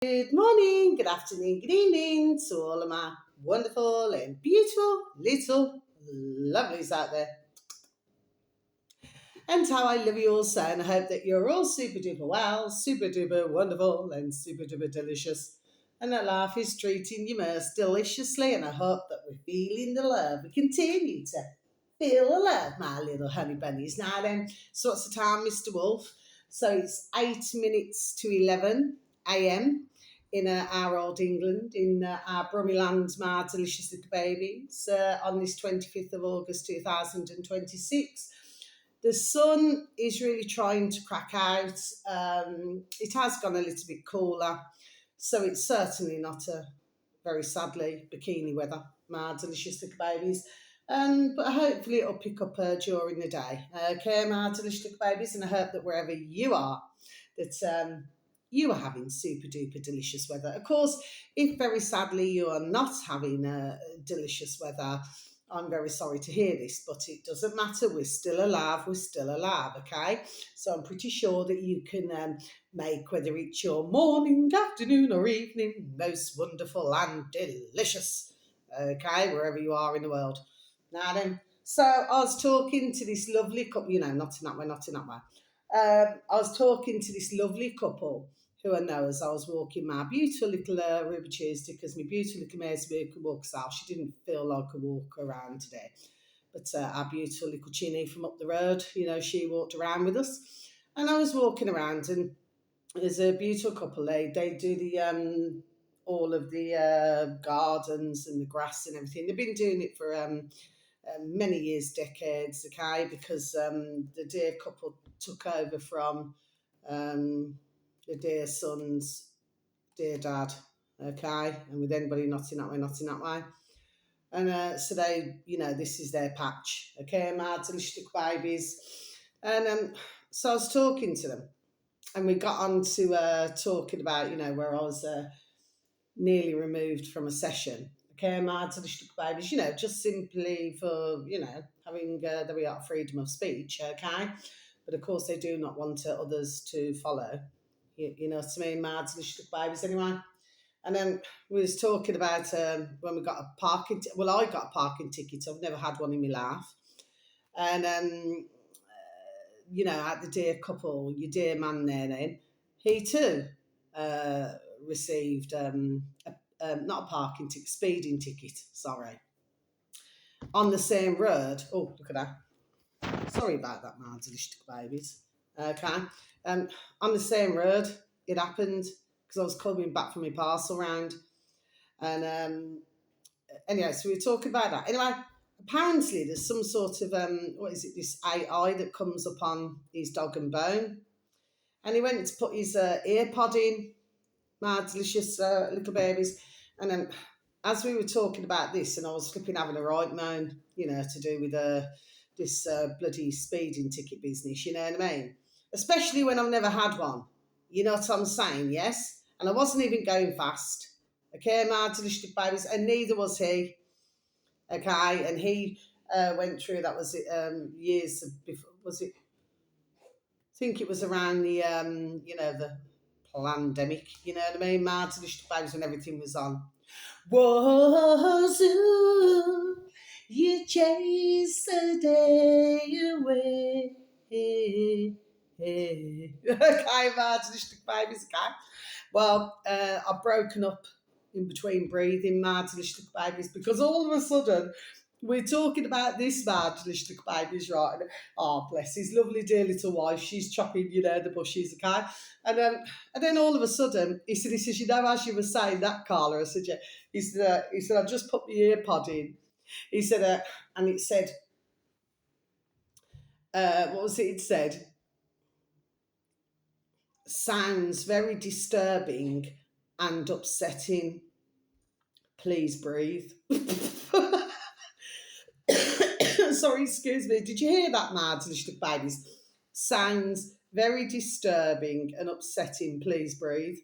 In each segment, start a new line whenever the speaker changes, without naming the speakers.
Good morning, good afternoon, good evening to all of my wonderful and beautiful little lovelies out there. And how I love you all so, and I hope that you're all super duper well, super duper wonderful, and super duper delicious. And that life is treating you most deliciously, and I hope that we're feeling the love. We continue to feel the love, my little honey bunnies. Now then, so what's the time, Mr. Wolf? So it's 8 minutes to 11 a.m. in our old England, in our Brummyland, my delicious little babies, on this 25th of August 2026. The sun is really trying to crack out. It has gone a little bit cooler, so it's certainly not a very sadly bikini weather, my delicious little babies. But hopefully it'll pick up during the day. Okay, my delicious little babies, and I hope that wherever you are, that you are having super duper delicious weather. Of course, if very sadly you are not having delicious weather, I'm very sorry to hear this, but it doesn't matter. We're still alive. We're still alive, okay? So I'm pretty sure that you can make, whether it's your morning, afternoon, or evening, most wonderful and delicious, okay, wherever you are in the world. Now then, so I was talking to this lovely couple, not in that way, not in that way. I was talking to this lovely couple who I know as I was walking my beautiful little Ruby Tuesday, because my beautiful little Maisie could walk herself. She didn't feel like a walk around today. But our beautiful little Chinny from up the road, she walked around with us. And I was walking around, and there's a beautiful couple. They do the all of the gardens and the grass and everything. They've been doing it for many years, decades, okay, because the dear couple took over from the dear son's dear dad, okay, and with anybody not in that way, not in that way. And so they, this is their patch, okay, my delicious babies. And so I was talking to them, and we got on to talking about, where I was nearly removed from a session. Okay, my delicious babies, just simply for, having the freedom of speech, okay? But of course, they do not want others to follow. You know what I mean? My delicious babies, anyway. And then we was talking about when we got a parking. Well, I got a parking ticket. I've never had one in my life. And at the dear couple, your dear man there, then he too received not a parking ticket, speeding ticket. Sorry, on the same road. Oh, look at that. Sorry about that, my delicious babies. Okay, um, on the same road, it happened because I was coming back from my parcel round, and anyway, so we were talking about that. Anyway, apparently there's some sort of what is it? This AI that comes up on his dog and bone, and he went to put his ear pod in, my delicious little babies, and then as we were talking about this, and I was flipping having a right moan, to do with this bloody speeding ticket business. You know what I mean? Especially when I've never had one. You know what I'm saying? Yes, and I wasn't even going fast. Okay, my delicious babies, and neither was he. Okay, and he went through that, was it years before? Was it? I think it was around the the pandemic. You know what I mean? My delicious babies, when everything was on. Whoa, you chase the day away. Okay, my delicious babies. Okay. Well, I've broken up in between breathing, my delicious babies, because all of a sudden we're talking about this man, delicious babies, right? And, oh, bless his lovely dear little wife. She's chopping, the bushes, okay? And then all of a sudden, he says, as you were saying that, Carla, I said, yeah. He said, I've just put my ear pod in. He said, and it said, what was it? It said, sounds very disturbing and upsetting. Please breathe. Sorry, excuse me. Did you hear that, mad little babies? Sounds very disturbing and upsetting. Please breathe.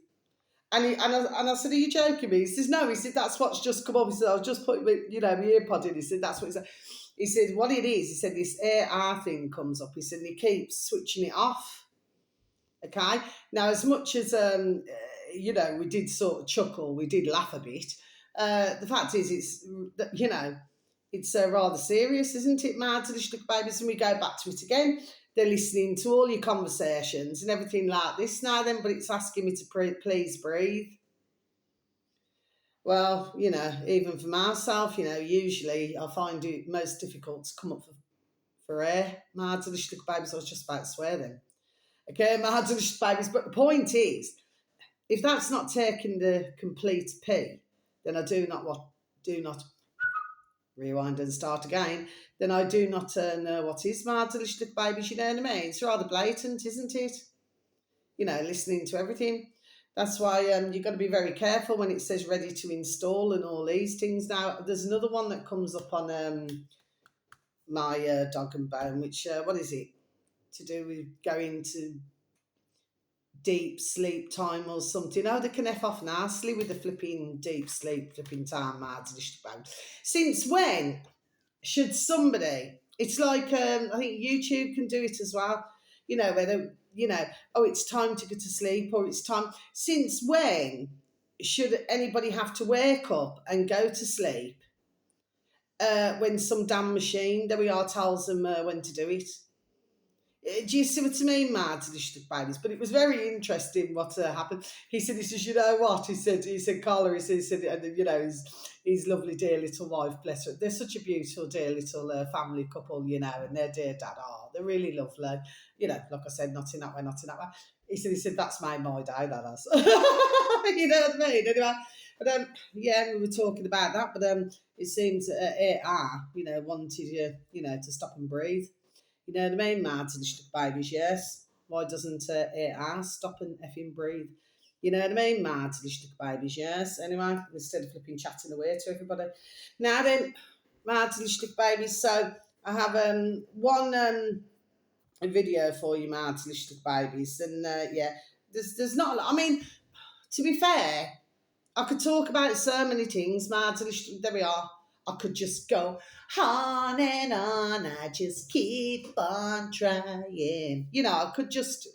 And I said, are you joking me? He says, no. He said, that's what's just come up. He said, I was just putting my ear pod in. He said, that's what he said. He said, what it is, he said, this AR thing comes up. He said, and he keeps switching it off. Okay. Now, as much as we did sort of chuckle, we did laugh a bit. The fact is, it's rather serious, isn't it, Mad Delicious Babies? And we go back to it again. They're listening to all your conversations and everything like this now, then, but it's asking me to please breathe. Well, even for myself, usually I find it most difficult to come up for air. Mad Delicious Babies, I was just about to swear then. Okay, Mad Delicious Babies, but the point is, if that's not taking the complete P, then I do not rewind and start again, then I do not know what is Mad Delicious Babies, you know what I mean? It's rather blatant, isn't it? Listening to everything. That's why you've got to be very careful when it says ready to install and all these things. Now, there's another one that comes up on my Dog and Bone, which, what is it? To do with going to deep sleep time or something. Oh, they can F off nicely with the flipping deep sleep flipping time, Mad Delicious Babies. Since when should somebody, it's like, I think YouTube can do it as well, where they, oh, it's time to go to sleep, or it's time. Since when should anybody have to wake up and go to sleep when some damn machine, there we are, tells them when to do it? Do you see what I mean, Mad Delicious Babies? But it was very interesting what happened. He said, you know what? He said, Carla, he said, and, his lovely dear little wife, bless her. They're such a beautiful, dear little family couple, and their dear dad, they're really lovely. Like I said, not in that way, not in that way. He said, that's made my day, that has. You know what I mean? Anyway, but we were talking about that, but it seems AR, wanted you, to stop and breathe. You know what I mean, Mad Delicious Babies, yes. Why doesn't AR stop and effing breathe? You know what I mean, Mad Delicious Babies, yes. Anyway, instead of flipping chatting away to everybody. Now then, Mad Delicious Babies, so I have one a video for you, Mad Delicious Babies, and there's not a lot. I mean, to be fair, I could talk about so many things, Mad Delicious, there we are. I could just go on and on, I just keep on trying. I could just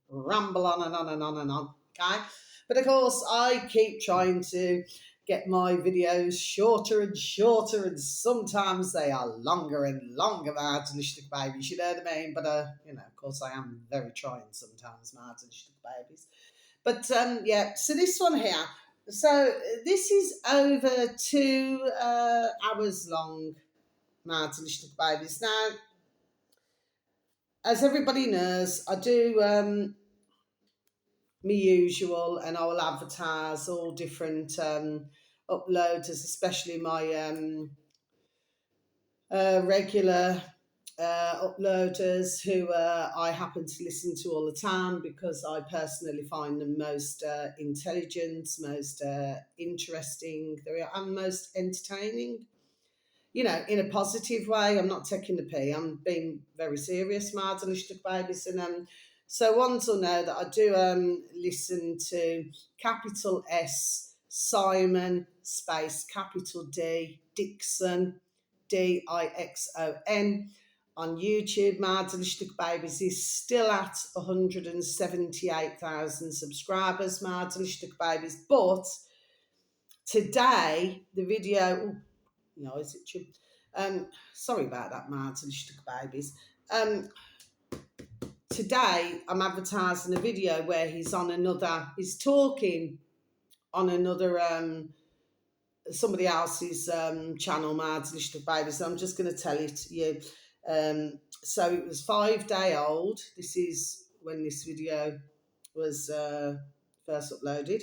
ramble on and on and on and on, okay? But of course, I keep trying to get my videos shorter and shorter, and sometimes they are longer and longer, Mad Delicious Babies, you know what I mean? But, of course, I am very trying sometimes, Mad Delicious Babies. But, so this one here, so this is over 2 hours long, Mad Delicious Babies. Now, as everybody knows, I do my usual, and I will advertise all different uploaders, especially my regular uploaders who I happen to listen to all the time, because I personally find them most intelligent, most interesting, and most entertaining. In a positive way. I'm not taking the pee. I'm being very serious, Mad Delicious Babies. And so ones will know that I do listen to capital S, Simon, space, capital D, Dixon, Dixon. On YouTube, Mad Delicious Babies is still at 178,000 subscribers, Mad Delicious Babies. But today, the video... is it true? Sorry about that, Mad Delicious Babies. Today, I'm advertising a video where he's talking on another, somebody else's channel, Mad Delicious Babies. So I'm just going to tell it to you. So it was 5 day old. This is when this video was first uploaded.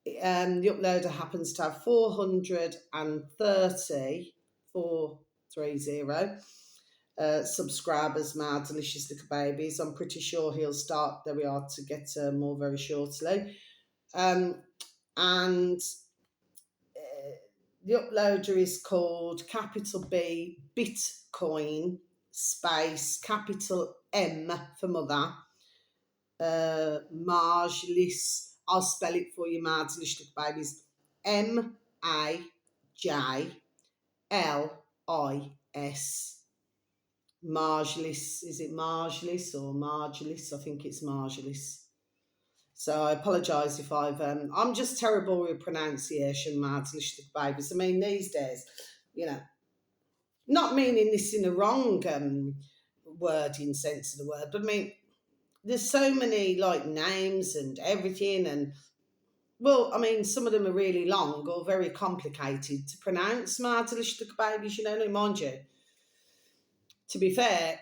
The uploader happens to have 430 subscribers, Mad Delicious Little Babies. I'm pretty sure he'll start, there we are, to get more very shortly. And the uploader is called capital B Bitcoin space capital M for mother Marjlis. I'll spell it for you, Mad Delicious Babies. MAJLIS. Marjlis. Is it Marjlis or Marjlis? I think it's Marjlis. So I apologise if I'm just terrible with pronunciation, Martelish babies. I mean, these days, you know, not meaning this in a wrong wording sense of the word, but I mean, there's so many like names and everything, and well, I mean, some of them are really long or very complicated to pronounce, Martelish babies, you know, mind you. To be fair,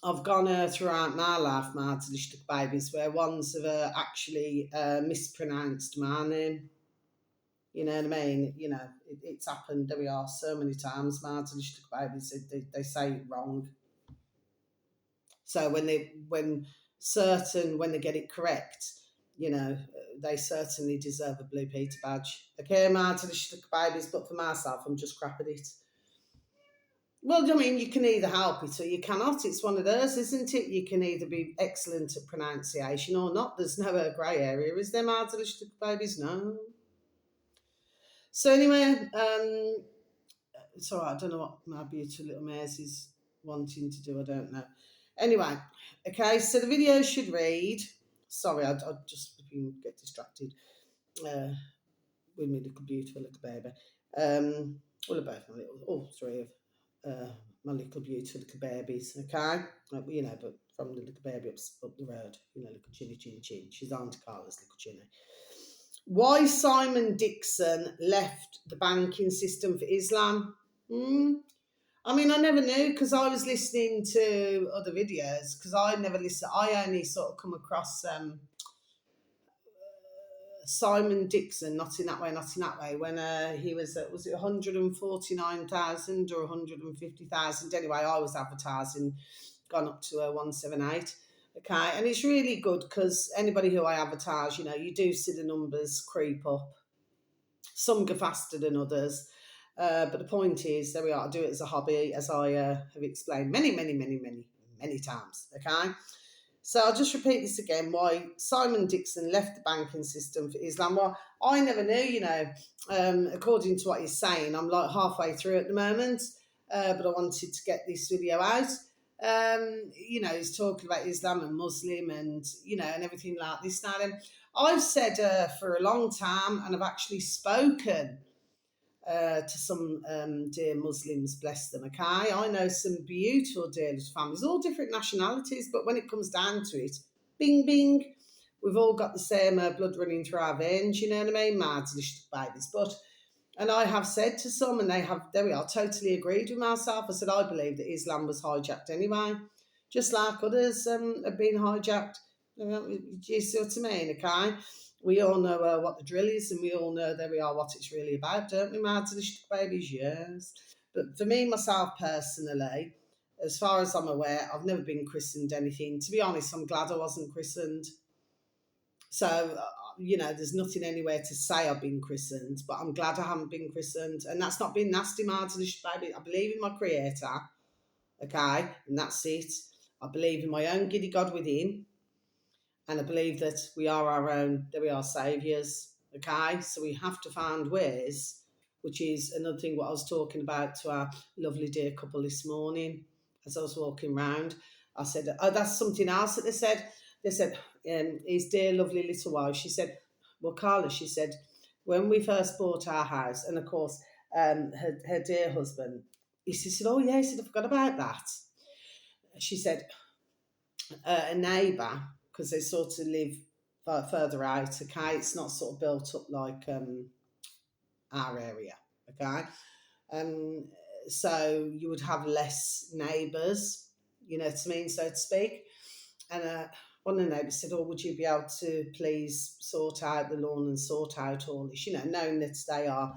I've gone throughout my life, Martelish babies, where ones have actually mispronounced my name. You know what I mean? You know, it's happened. There we are so many times. Martelish babies, they say it wrong. So when they get it correct, you know, they certainly deserve a Blue Peter badge. Okay, Martelish babies, but for myself, I'm just crap at it. Well, I mean, you can either help it or you cannot. It's one of those, isn't it? You can either be excellent at pronunciation or not. There's no grey area, is there, Martelish babies? No. So anyway, it's all right. I don't know what my beautiful little mares is wanting to do. I don't know. Anyway, okay. So the video should read. Sorry, I just get distracted with my little beautiful little baby. Well, both my little, all three of my little beautiful little babies. Okay, you know, but from the little baby up the road, you know, little chinny chin chin. She's Auntie Carla's little chinny. Why Simon Dixon left the banking system for Islam? I mean, I never knew because I was listening to other videos because I never listen. I only sort of come across Simon Dixon, not in that way, when he was it 149,000 or 150,000? Anyway, I was advertising, gone up to 178. Okay, and it's really good because anybody who I advertise, you know, you do see the numbers creep up. Some go faster than others. But the point is, there we are, I do it as a hobby, as I have explained many times. Okay, so I'll just repeat this again. Why Simon Dixon left the banking system for Islam? Well, I never knew, you know, according to what he's saying, I'm like halfway through at the moment, but I wanted to get this video out. You know, he's talking about Islam and Muslim and, you know, and everything like this. Now, I've said for a long time, and I've actually spoken to some dear Muslims, bless them, okay? I know some beautiful dear families, all different nationalities, but when it comes down to it, bing, bing, we've all got the same blood running through our veins, you know what I mean? Mad delicious babies. But, and I have said to some, and they have, there we are, totally agreed with myself. I said, I believe that Islam was hijacked anyway, just like others have been hijacked. Do you see what I mean, okay? We all know what the drill is, and we all know there we are what it's really about, don't we, my delicious babies? Yes. But for me, myself personally, as far as I'm aware, I've never been christened anything. To be honest, I'm glad I wasn't christened. So, you know, there's nothing anywhere to say I've been christened, but I'm glad I haven't been christened. And that's not been nasty, my delicious baby. I believe in my Creator, okay? And that's it. I believe in my own giddy God within. And I believe that we are our own, that we are saviours, okay? So we have to find ways, which is another thing what I was talking about to our lovely dear couple this morning as I was walking round. I said, oh, that's something else that they said. They said, his dear lovely little wife, she said, well, Carla, she said, when we first bought our house, and of course, her dear husband, he said, oh yeah, he said, I forgot about that. She said, a neighbour, because they sort of live further out, okay? It's not sort of built up like our area, okay? So you would have less neighbours, you know what I mean, so to speak. And one of the neighbours said, oh, would you be able to please sort out the lawn and sort out all this, you know, knowing that they are,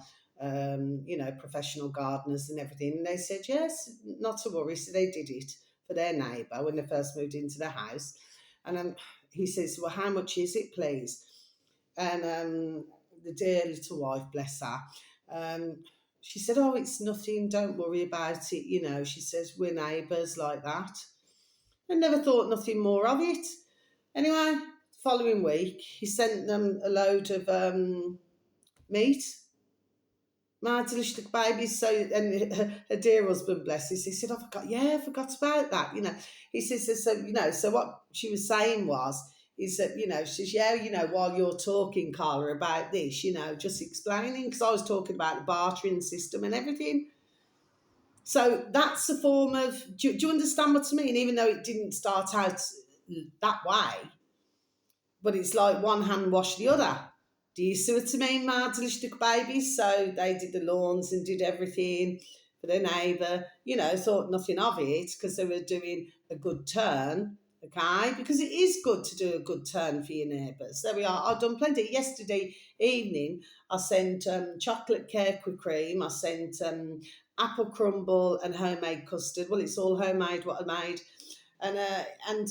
you know, professional gardeners and everything. And they said, yes, not to worry. So they did it for their neighbour when they first moved into the house. And he says, well, how much is it, please? And the dear little wife, bless her, she said, oh, it's nothing, don't worry about it. You know, she says, we're neighbours like that. I never thought nothing more of it. Anyway, following week, he sent them a load of meat. My delicious babies. So, and her dear husband, bless him, he said, I forgot about that. You know, he says, so, you know, so what she was saying was, is that, she says, yeah, while you're talking, Carla, about this, just explaining, because I was talking about the bartering system and everything. So that's a form of, do you understand what I mean? Even though it didn't start out that way, but it's like one hand wash the other. Do you see what I mean, my delicious babies? So they did the lawns and did everything for their neighbour, thought nothing of it because they were doing a good turn, okay? Because it is good to do a good turn for your neighbours. There we are. I've done plenty. Yesterday evening, I sent chocolate cake with cream. I sent apple crumble and homemade custard. Well, it's all homemade, what I made. And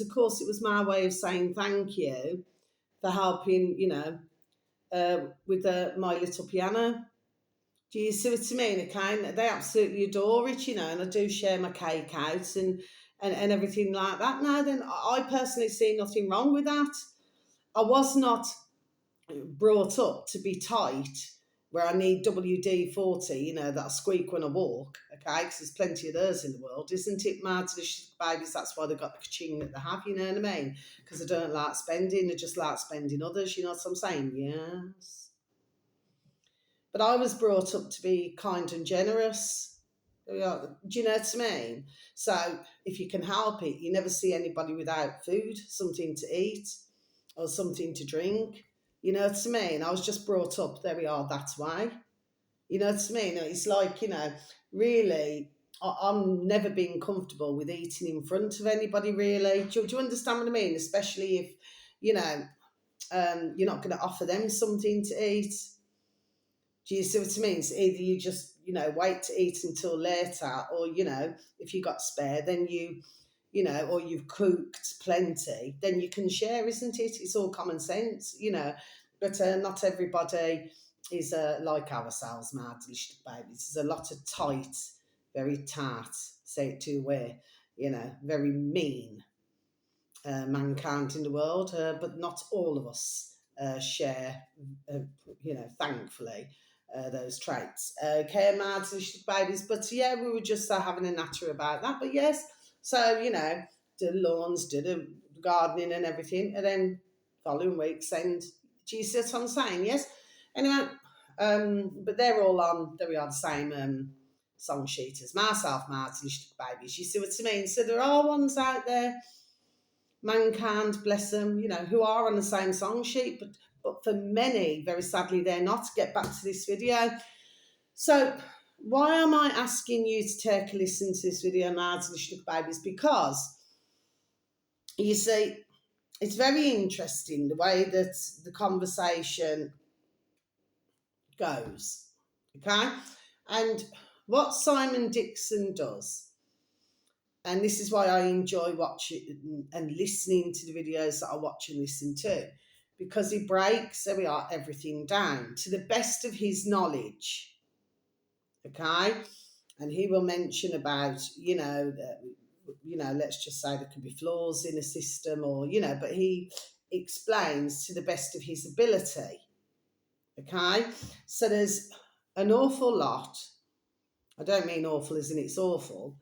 of course, it was my way of saying thank you for helping, with my little piano. Do you see what I mean? Okay, they absolutely adore it, and I do share my cake out and everything like that. Now, then, I personally see nothing wrong with that. I was not brought up to be tight where I need WD-40, that I squeak when I walk, okay, because there's plenty of those in the world, isn't it, my delicious babies? That's why they've got the ka-ching that they have, you know what I mean? Because I don't like spending, I just like spending others, you know what I'm saying? Yes. But I was brought up to be kind and generous. Do you know what I mean? So if you can help it, you never see anybody without food, something to eat, or something to drink. You know what I mean? I was just brought up, there we are, that way. You know what I mean? It's like, really, I'm never being comfortable with eating in front of anybody, really. Do you understand what I mean? Especially if, you're not going to offer them something to eat. Do you see what I mean? So either you just, wait to eat until later, or, if you got spare, then or you've cooked plenty, then you can share, isn't it? It's all common sense, But not everybody is like ourselves, my delicious babies. There's a lot of tight, very tart, say it too way, very mean mankind in the world, but not all of us share, thankfully, those traits. Okay, my delicious babies. But yeah, we were just having a natter about that. But yes, so, the lawns, did the gardening and everything. And then following week, send, do you see what I'm saying? Yes. Anyway, but they're all on, there we are, the same song sheet as myself, my delicious babies. You see what I mean? So there are ones out there, mankind, bless them, who are on the same song sheet, but for many, very sadly, they're not. Get back to this video. So why am I asking you to take a listen to this video, my delicious babies? Because, you see, it's very interesting the way that the conversation goes, okay? And what Simon Dixon does, and this is why I enjoy watching and listening to the videos that I watch and listen to, because he breaks, there we are, everything down to the best of his knowledge, okay? And he will mention about, let's just say there could be flaws in a system, or, but he explains to the best of his ability, okay? So there's an awful lot. I don't mean awful as in it's awful,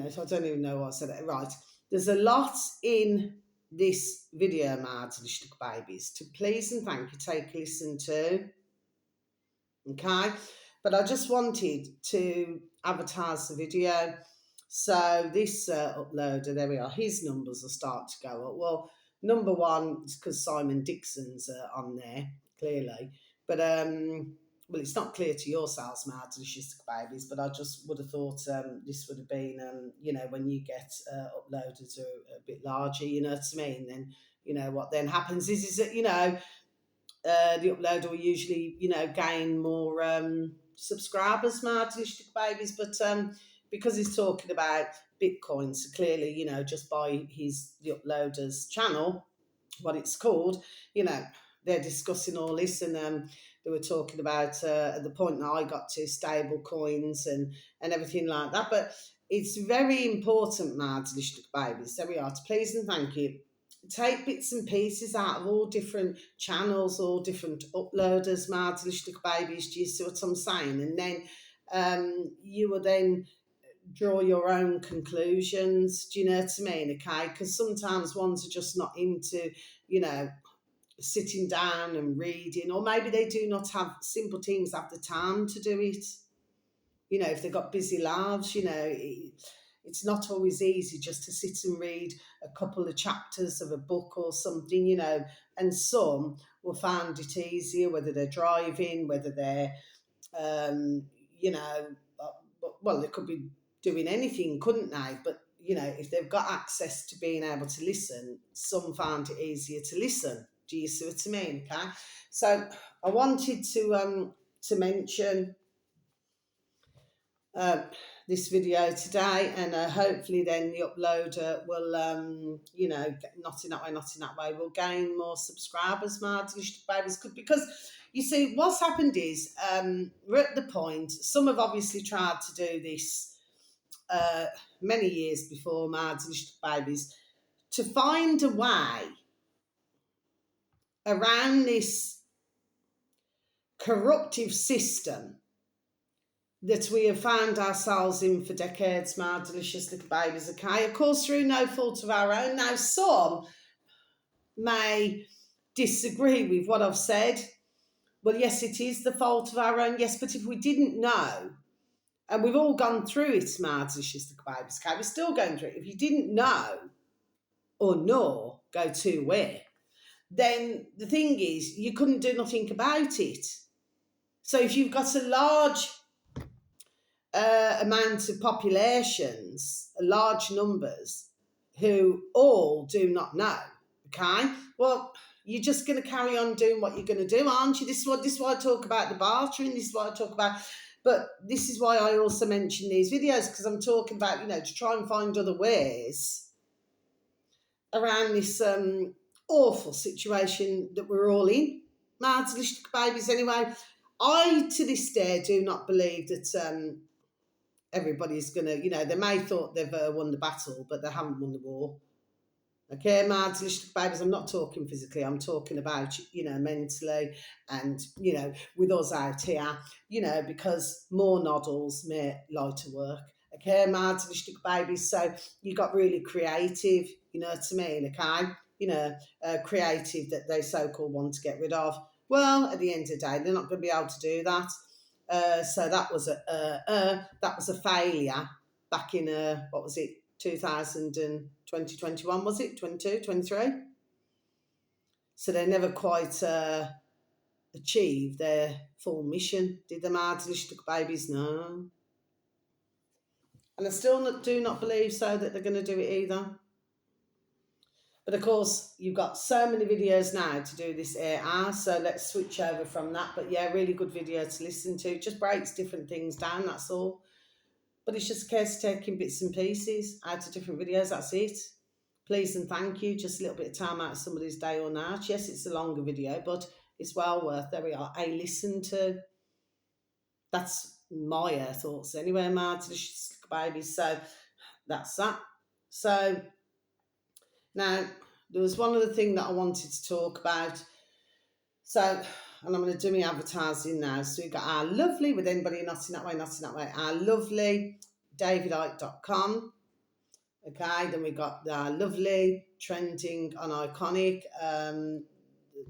so I don't even know why I said it right. There's a lot in this video, my delicious babies, to please and thank you take a listen to, okay? But I just wanted to advertise the video. So this uploader, there we are, his numbers will start to go up. Well, number one is because Simon Dixon's on there, clearly. But, well, it's not clear to yourselves, my delicious babies, but I just would have thought this would have been, when you get uploaders are a bit larger, you know what I mean? Then, what then happens is that, the uploader will usually, gain more subscribers, my delicious babies. But because he's talking about Bitcoin, so clearly, just by the uploader's channel, what it's called, they're discussing all this, and they were talking about at the point that I got to stable coins and everything like that. But it's very important, my delicious babies, there we are, to please and thank you. Take bits and pieces out of all different channels, all different uploaders, my delicious babies. Do you see what I'm saying? And then you will then draw your own conclusions. Do you know what I mean? Okay, because sometimes ones are just not into you know, sitting down and reading, or maybe they do not have simple teams have the time to do it. You know, if they've got busy lives, it's not always easy just to sit and read a couple of chapters of a book or something, and some will find it easier, whether they're driving, whether they're, um, you know, well, they could be doing anything, couldn't they? But, if they've got access to being able to listen, some find it easier to listen. Do you see what I mean? Okay. So I wanted to mention uh, this video today, and hopefully then the uploader will, not in that way, will gain more subscribers, my delicious babies. Because you see, what's happened is we're at the point, some have obviously tried to do this many years before, my delicious babies, to find a way around this corruptive system that we have found ourselves in for decades, my delicious little babies, okay? Of course, through no fault of our own. Now, some may disagree with what I've said. Well, yes, it is the fault of our own, yes, but if we didn't know, and we've all gone through it, my delicious little babies, okay? We're still going through it. If you didn't know or know, go to where, then the thing is, you couldn't do nothing about it. So if you've got a large amount of populations, large numbers, who all do not know, okay? Well, you're just going to carry on doing what you're going to do, aren't you? This is why I talk about the bartering, this is why I talk about, but this is why I also mention these videos, because I'm talking about, to try and find other ways around this awful situation that we're all in. My delicious babies, anyway. I, to this day, do not believe that everybody's going to, they may thought they've won the battle, but they haven't won the war. Okay, my delicious babies, I'm not talking physically, I'm talking about, mentally and, with us out here, because more noddles may like to work. Okay, my delicious babies, so you got really creative, you know what I mean, okay? Creative that they so-called want to get rid of. Well, at the end of the day, they're not going to be able to do that. So that was a failure back in what was it, 2021, was it 22, 23? So they never quite achieved their full mission, did the my delicious babies? No. And I still do not believe so that they're going to do it either. But of course, you've got so many videos now to do this AR, so let's switch over from that. But yeah, really good video to listen to. It just breaks different things down, that's all. But it's just a case of taking bits and pieces out of different videos, that's it. Please and thank you. Just a little bit of time out of somebody's day or night. Yes, it's a longer video, but it's well worth, there we are, a listen to. That's my thoughts anyway, my delicious babies. So that's that. So now, there was one other thing that I wanted to talk about. So, and I'm going to do my advertising now. So we've got our lovely, with anybody not in that way, our lovely davidite.com. Okay, then we've got our lovely trending on Iconic.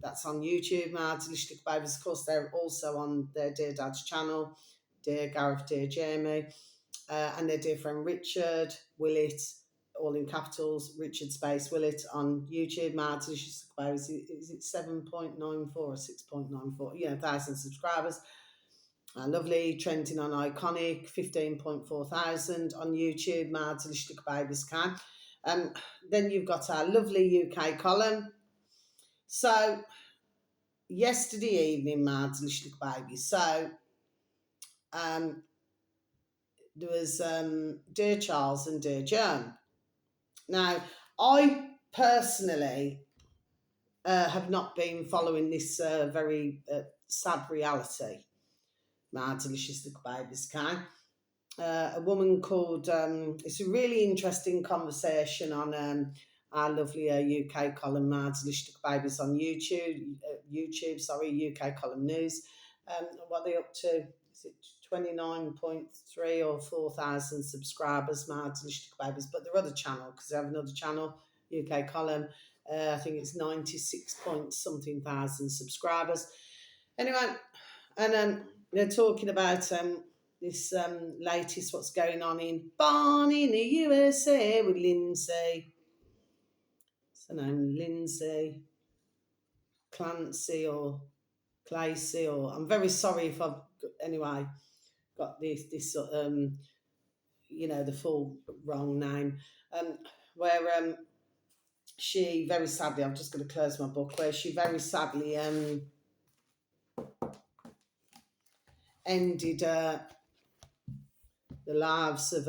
That's on YouTube, my delicious babies. Of course, they're also on their Dear Dad's channel, Dear Gareth, Dear Jamie, and their dear friend Richard Willett, all in capitals, Richard Space Willett on YouTube. My delicious babies, is it 7.94 or 6.94? 1,000 subscribers. Lovely, trending on Iconic, 15.4 thousand on YouTube. My delicious babies can. Then you've got our lovely UK column. So yesterday evening, my delicious babies. So there was Dear Charles and Dear Joan. Now, I personally have not been following this very sad reality. My delicious little babies can. A woman called, it's a really interesting conversation on our lovely UK column, my delicious little babies on YouTube, UK column news. What are they up to? Is it 29.3 or 4,000 subscribers, my delicious little babies? But their other channel, because they have another channel, UK column, I think it's 96 point something thousand subscribers. Anyway, and they're talking about this latest what's going on in Barn in the USA with Lindsay. What's her name? Lindsay Clancy or Clacy, or I'm very sorry if I've anyway got this the full wrong name. Where she very sadly, I'm just going to close my book. Where she very sadly ended the lives of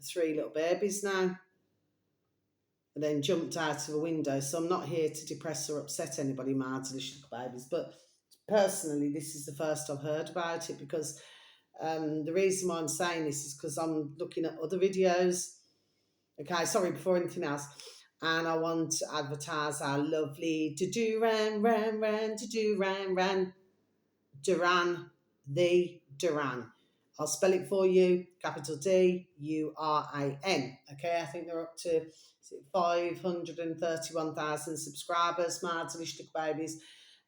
3 little babies now, and then jumped out of a window. So I'm not here to depress or upset anybody, my delicious babies, but personally, this is the first I've heard about it, because the reason why I'm saying this is because I'm looking at other videos. Okay, sorry, before anything else. And I want to advertise our lovely Duran, the Duran. I'll spell it for you, capital DURAN. Okay, I think they're up to 531,000 subscribers, my delicious babies.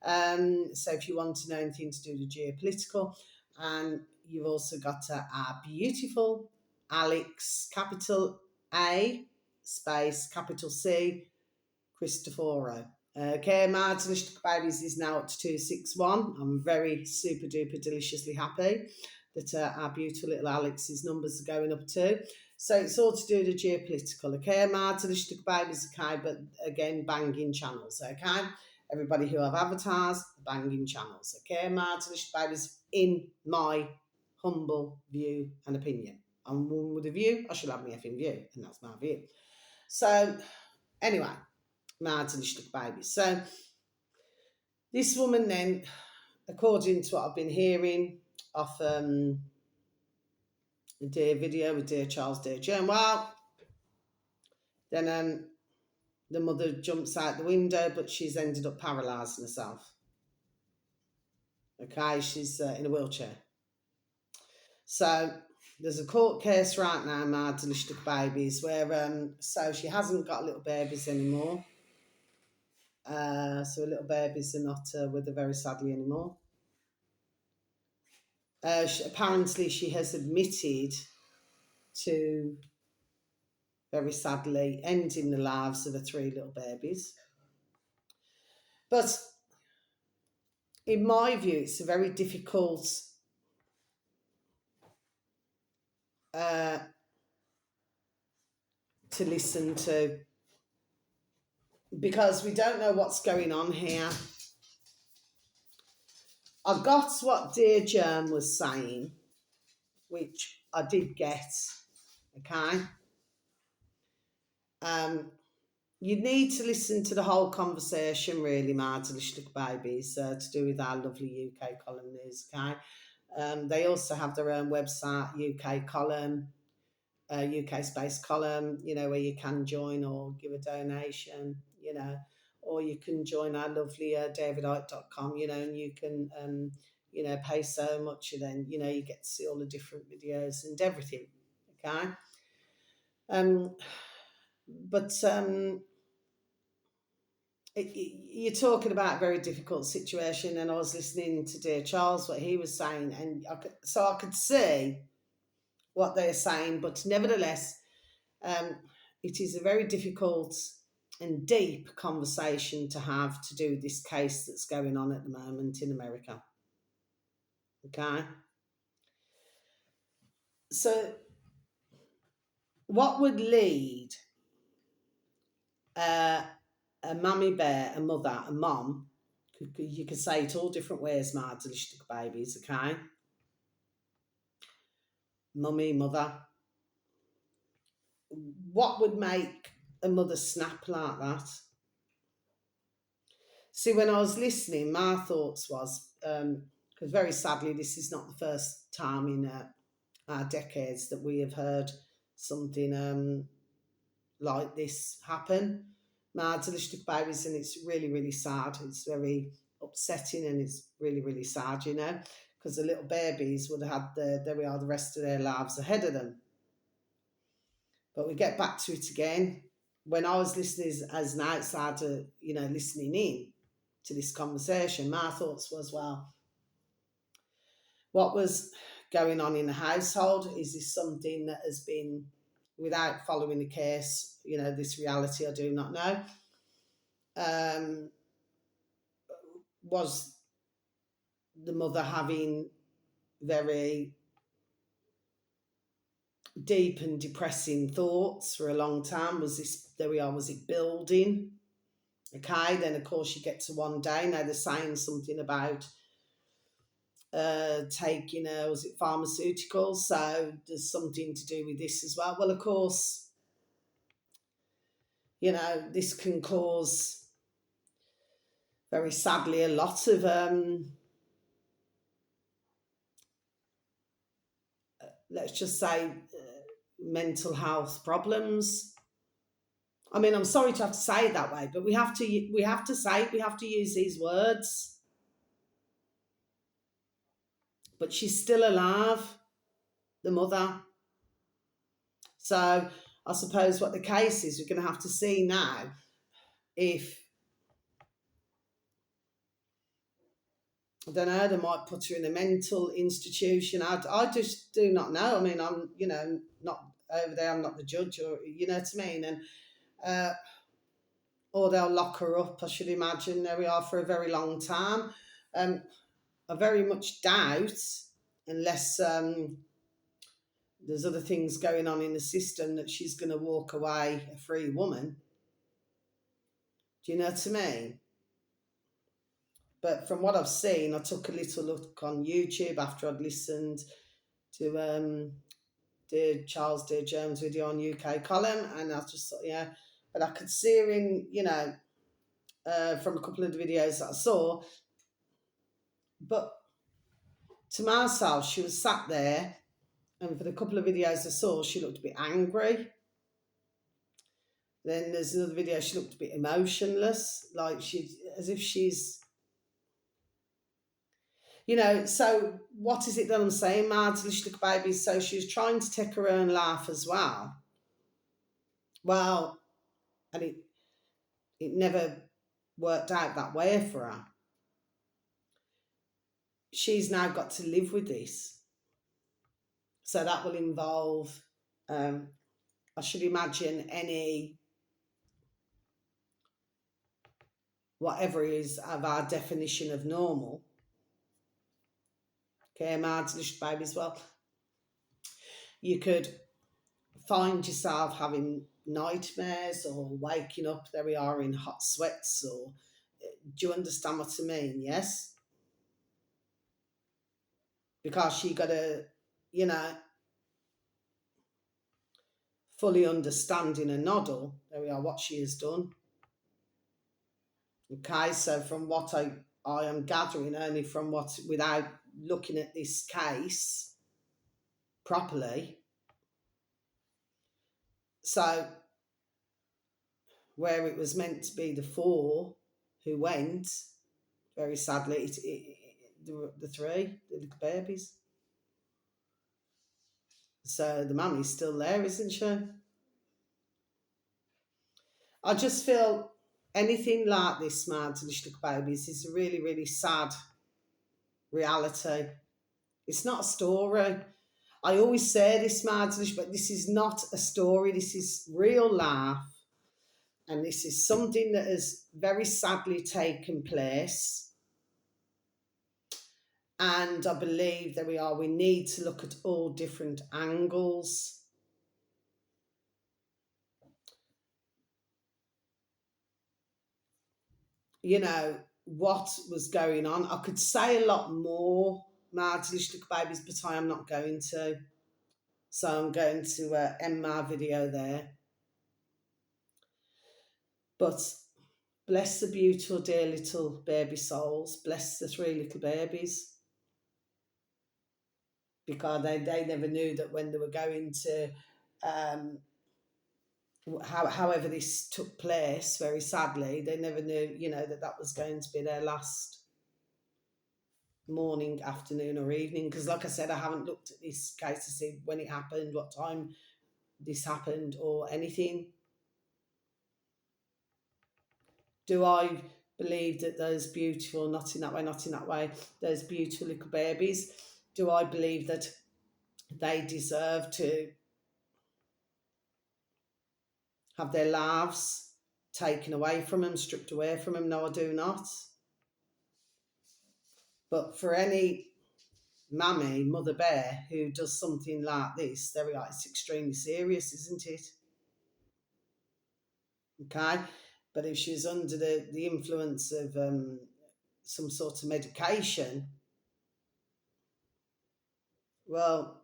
So if you want to know anything to do with geopolitical, and you've also got our beautiful Alex, capital A, space, capital C, Cristoforo. Okay, my delicious babies is now up to 261. I'm very super duper deliciously happy that our beautiful little Alex's numbers are going up too. So it's all to do with the geopolitical. Okay, my delicious babies, okay, but again, banging channels. Okay, everybody who I've advertised, banging channels. Okay, my delicious babies, in my humble view and opinion. I'm one with a view, I should have my effing view, and that's my view. So, anyway, my delicious babies. So, this woman then, according to what I've been hearing off the Dear video with Dear Charles, Dear Joan, well, then the mother jumps out the window, but she's ended up paralysing herself. Okay, she's in a wheelchair. So there's a court case right now, my delicious babies, where so she hasn't got little babies anymore. So little babies are not with her very sadly anymore. Apparently she has admitted to very sadly ending the lives of her 3 little babies. But in my view, it's a very difficult to listen to, because we don't know what's going on here. I got what Dear Germ was saying, which I did get, okay? You need to listen to the whole conversation, really, my delicious babies, to do with our lovely UK column news, okay? They also have their own website, UK column, UK space column, where you can join or give a donation, or you can join our lovely davidite.com, and you can, pay so much, and then, you get to see all the different videos and everything, okay? But you're talking about a very difficult situation, and I was listening to Dear Charles, what he was saying, and I could see what they're saying, but nevertheless, it is a very difficult and deep conversation to have to do with this case that's going on at the moment in America. Okay? So, what would lead a mummy bear, a mother, a mom, you could say it all different ways, my delicious babies, okay? Mummy, mother. What would make a mother snap like that? See, when I was listening, my thoughts was, because very sadly, this is not the first time in our decades that we have heard something like this happen. My delicious babies, and it's really, really sad. It's very upsetting, and it's really, really sad, because the little babies would have had the rest of their lives ahead of them. But we get back to it again. when I was listening as an outsider, listening in to this conversation, my thoughts was, well, what was going on in the household? Is this something that has been, without following the case, this reality, I do not know. Um, was the mother having very deep and depressing thoughts for a long time? Was this, there we are, was it building? Okay, then of course you get to one day, now they're saying something about taking, was it pharmaceuticals? So there's something to do with this as well. Well, of course, this can cause, very sadly, a lot of let's just say mental health problems. I mean, I'm sorry to have to say it that way, but we have to use these words. But she's still alive, the mother. So I suppose what the case is, we're going to have to see now if, I don't know, they might put her in a mental institution. I just do not know. I mean, I'm, not over there. I'm not the judge, or you know what I mean. And or they'll lock her up. I should imagine. There we are for a very long time. I very much doubt, unless there's other things going on in the system, that she's going to walk away a free woman. Do you know what I mean? But from what I've seen, I took a little look on YouTube after I'd listened to Charles Dear Jones video on UK Column, and I just thought, yeah, but I could see her in, from a couple of the videos that I saw. But to myself, she was sat there, and for the couple of videos I saw, she looked a bit angry. Then there's another video, she looked a bit emotionless, like as if she's, so what is it that I'm saying, Mads? Little baby, so she was trying to take her own life as well. Well, and it never worked out that way for her. She's now got to live with this. So that will involve, I should imagine, any, whatever is of our definition of normal. Okay, Mads, little baby as well. You could find yourself having nightmares or waking up, there we are, in hot sweats, or do you understand what I mean? Yes, because she got to, fully understand in a noddle, there we are, what she has done. Okay, so from what I am gathering, only from what, without looking at this case properly, so where it was meant to be the four who went, very sadly, the three, the little babies. So the mummy's still there, isn't she? I just feel anything like this, man, to little babies is a really, really sad reality. It's not a story. I always say this, Mads, but this is not a story. This is real life. And this is something that has very sadly taken place. And I believe that we need to look at all different angles. What was going on. I could say a lot more, Mads, little babies, but I am not going to. So I'm going to end my video there. But bless the beautiful, dear little baby souls. Bless the three little babies. Because they never knew that when they were going to, however this took place, very sadly, they never knew, that was going to be their last morning, afternoon or evening. Because like I said, I haven't looked at this case to see when it happened, what time this happened or anything. Do I believe that those beautiful, not in that way, not in that way, those beautiful little babies, do I believe that they deserve to have their lives taken away from them, stripped away from them? No, I do not. But for any mammy, mother bear, who does something like this, there we are, it's extremely serious, isn't it? Okay. But if she's under the influence of some sort of medication, well,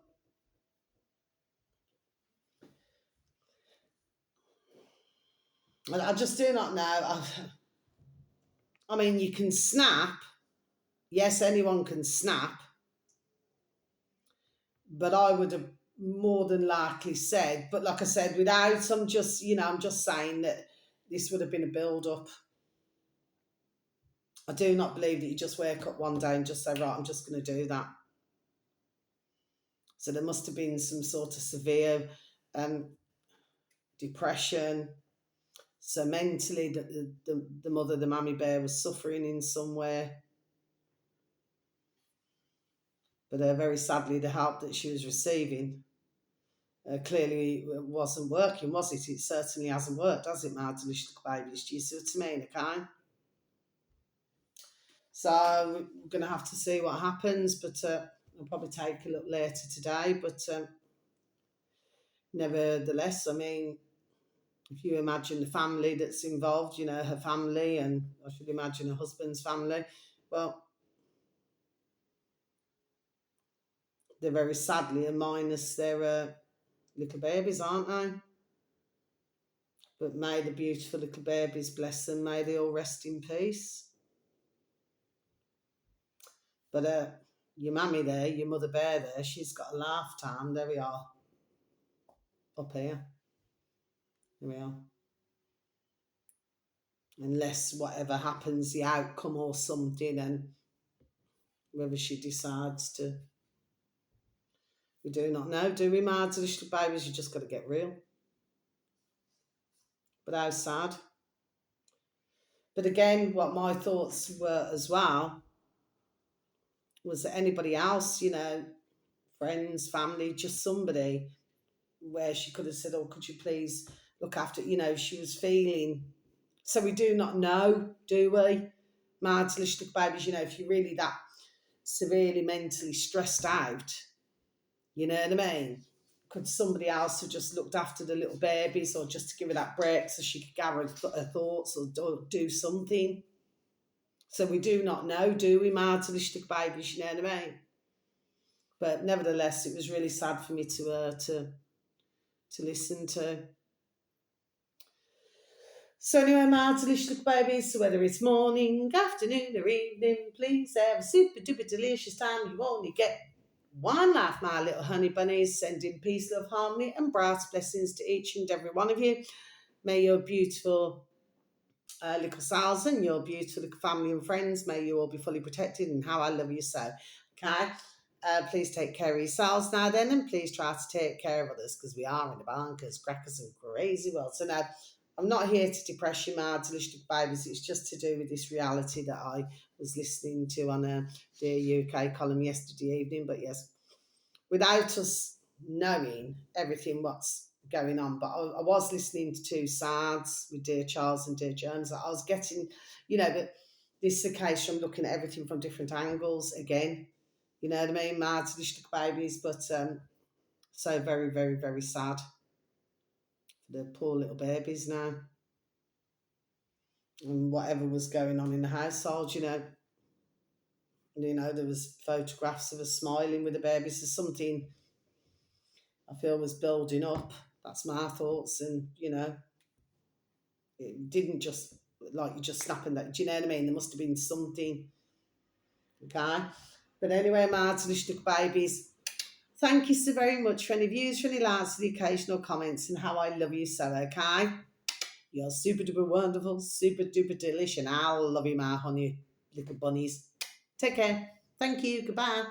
I just do not know. I mean, you can snap. Yes, anyone can snap. But I would have more than likely said, but like I said, without, I'm just saying that this would have been a build up. I do not believe that you just wake up one day and just say, right, I'm just going to do that. So there must have been some sort of severe um, depression. So mentally, the mother, the mammy bear, was suffering in some way. But very sadly, the help that she was receiving clearly wasn't working, was it? It certainly hasn't worked, has it, my delicious babies? Do you see what I mean? Okay. So we're going to have to see what happens, but I'll probably take a look later today. But nevertheless, I mean, if you imagine the family that's involved, her family, and I should imagine her husband's family, well, they're very sadly a minus their little babies, aren't they? But may the beautiful little babies, bless them, may they all rest in peace. But your mammy there, your mother bear there, she's got a lifetime. There we are. Up here. There we are. Unless whatever happens, the outcome or something, and whether she decides to. We do not know, do we, my little babies? You just got to get real. But how sad. But again, what my thoughts were as well was that anybody else, friends, family, just somebody, where she could have said, oh, could you please look after, she was feeling. So we do not know, do we? My little babies, if you're really that severely mentally stressed out, you know what I mean? Could somebody else have just looked after the little babies, or just to give her that break so she could gather her thoughts, or do something? So we do not know, do we, my little babies, you know what I mean? But nevertheless, it was really sad for me to listen to. So anyway, my delicious babies, so whether it's morning, afternoon or evening, please have a super duper delicious time. You only get one life, my little honey bunnies. Sending peace, love, harmony and bright blessings to each and every one of you. May your beautiful little selves and your beautiful little family and friends, may you all be fully protected, and how I love you so. Okay? Please take care of yourselves now then, and please try to take care of others, because we are in the bonkers, crackers and crazy world. So now, I'm not here to depress you, my delicious babies. It's just to do with this reality that I was listening to on a Dear UK column yesterday evening. But yes, without us knowing everything what's going on, but I was listening to two sides with Dear Charles and Dear Jones. I was getting, that this is a case from looking at everything from different angles again. You know what I mean? My delicious babies, but so very, very, very sad for the poor little babies now. And whatever was going on in the household, there was photographs of us smiling with the babies. There's something I feel was building up. That's my thoughts, and it didn't just like you just snapping that. Do you know what I mean? There must have been something. Okay, but anyway, my little babies, thank you so very much for any views, for any likes, for the occasional comments, and how I love you so. Okay. You're super duper wonderful, super duper delicious, and I love you, my honey little bunnies. Take care. Thank you. Goodbye.